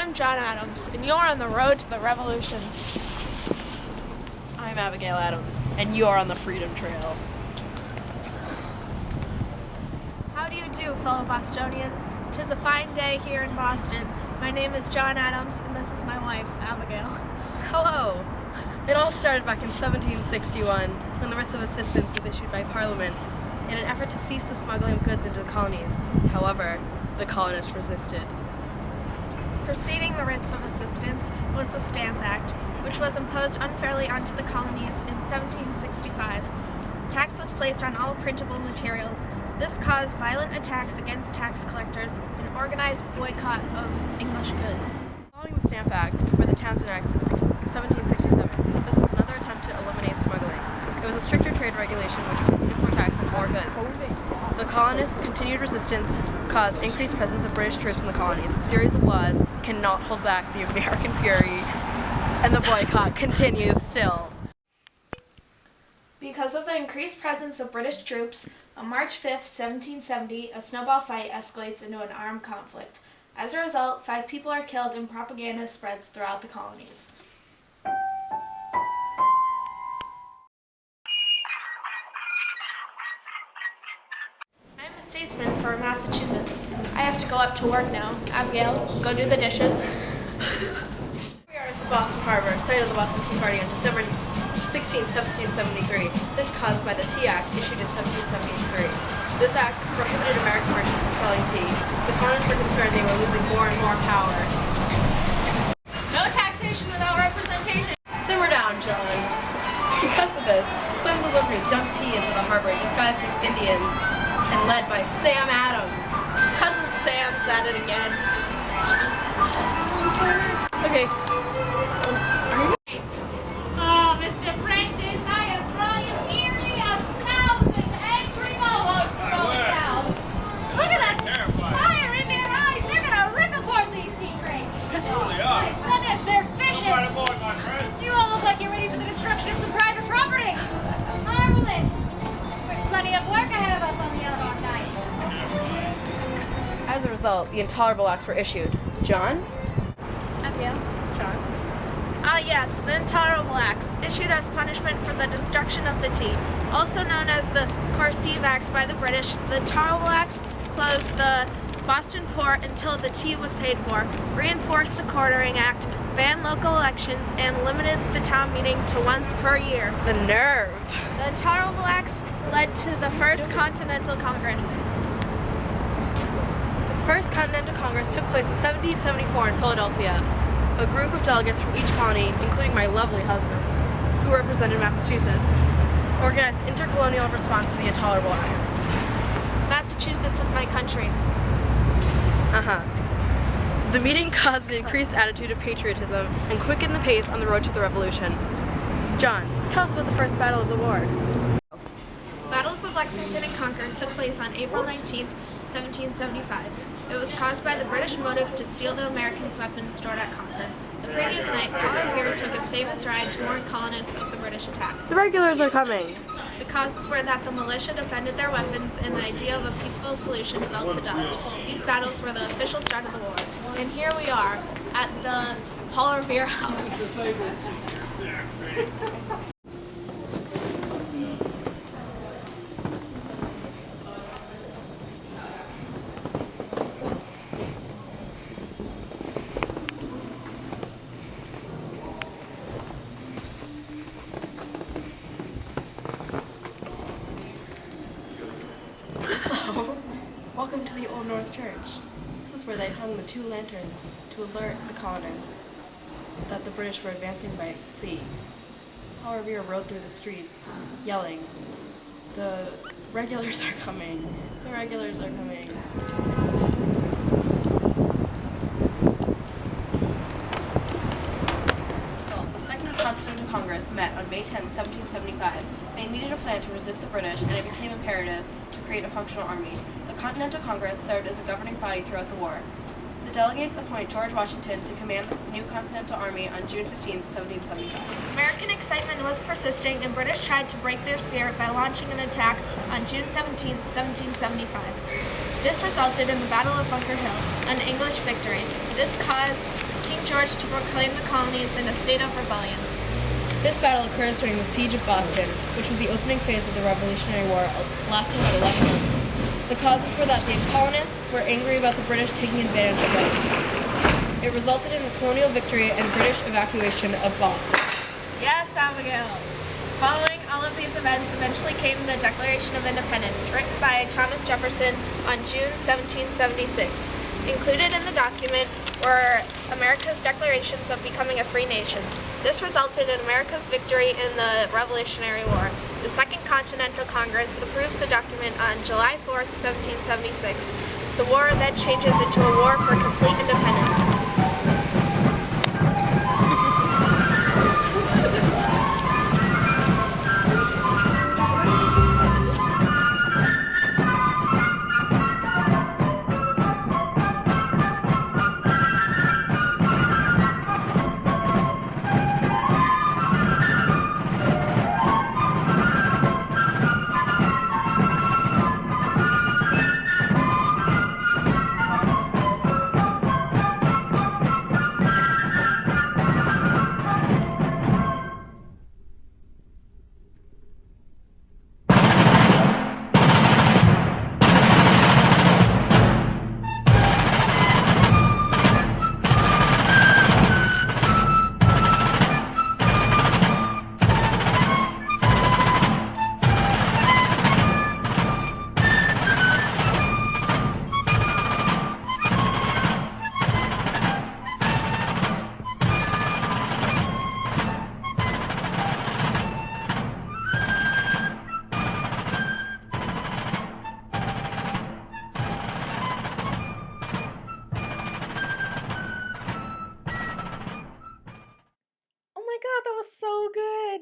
I'm John Adams, and you're on the road to the revolution. I'm Abigail Adams, and you're on the Freedom Trail. How do you do, fellow Bostonian? 'Tis a fine day here in Boston. My name is John Adams, and this is my wife, Abigail. Hello! It all started back in 1761, when the writs of assistance was issued by Parliament in an effort to cease the smuggling of goods into the colonies. However, the colonists resisted. Preceding the writs of assistance was the Stamp Act, which was imposed unfairly onto the colonies in 1765. Tax was placed on all printable materials. This caused violent attacks against tax collectors and organized boycott of English goods. Following the Stamp Act were the Townshend Acts in 1767. This was another attempt to eliminate smuggling. It was a stricter trade regulation which placed import tax on more goods. The colonists' continued resistance caused increased presence of British troops in the colonies. The series of laws cannot hold back the American fury, and the boycott continues still. Because of the increased presence of British troops, on March 5, 1770, a snowball fight escalates into an armed conflict. As a result, 5 people are killed and propaganda spreads throughout the colonies. I'm a statesman for Massachusetts. I have to go up to work now. Abigail, go do the dishes. We are at the Boston Harbor, site of the Boston Tea Party on December 16, 1773. This caused by the Tea Act issued in 1773. This act prohibited American merchants from selling tea. The colonists were concerned they were losing more and more power. No taxation without representation. Simmer down, John. Because of this, Sons of Liberty dumped tea into the harbor disguised as Indians and led by Sam Adams. Cousin Sam's at it again. Okay. Oh, Mr. Prentice, I have brought you nearly 1,000 angry mohawks from Old South. Look at that fire in their eyes. They're going to rip apart these tea crates. My goodness, they're vicious. You all look like you're ready for the destruction of some private property. Marvelous. There's plenty of work ahead of us on the other night. As a result, the Intolerable Acts were issued. John? Abigail? John? Yes, the Intolerable Acts, issued as punishment for the destruction of the tea. Also known as the Coercive Acts by the British, the Intolerable Acts closed the Boston port until the tea was paid for, reinforced the Quartering Act, banned local elections, and limited the town meeting to once per year. The nerve! The Intolerable Acts led to the First Continental Congress. The First Continental Congress took place in 1774 in Philadelphia. A group of delegates from each colony, including my lovely husband, who represented Massachusetts, organized an intercolonial response to the Intolerable Acts. Massachusetts is my country. The meeting caused an increased attitude of patriotism and quickened the pace on the road to the revolution. John, tell us about the first battle of the war. Battles of Lexington and Concord took place on April 19, 1775. It was caused by the British motive to steal the Americans' weapons stored at Concord. The previous night, Paul Revere took his famous ride to warn colonists of the British attack. The regulars are coming! The causes were that the militia defended their weapons and the idea of a peaceful solution fell to dust. These battles were the official start of the war. And here we are at the Paul Revere house. Welcome to the Old North Church. This is where they hung the 2 lanterns to alert the colonists that the British were advancing by sea. Paul Revere rode through the streets, yelling, "The regulars are coming! The regulars are coming!" So, the Second Continental Congress met on May 10, 1775. They needed a plan to resist the British, and it became imperative to create a functional army. The Continental Congress served as a governing body throughout the war. The delegates appoint George Washington to command the new Continental Army on June 15, 1775. American excitement was persisting, and British tried to break their spirit by launching an attack on June 17, 1775. This resulted in the Battle of Bunker Hill, an English victory. This caused King George to proclaim the colonies in a state of rebellion. This battle occurs during the Siege of Boston, which was the opening phase of the Revolutionary War, lasting about 11 months. The causes were that the colonists were angry about the British taking advantage of them. It resulted in a colonial victory and British evacuation of Boston. Yes, Abigail. Following all of these events eventually came the Declaration of Independence, written by Thomas Jefferson on June 1776. Included in the document were America's declarations of becoming a free nation. This resulted in America's victory in the Revolutionary War. The Second Continental Congress approves the document on July 4th, 1776. The war then changes into a war for complete independence. Oh my god, that was so good.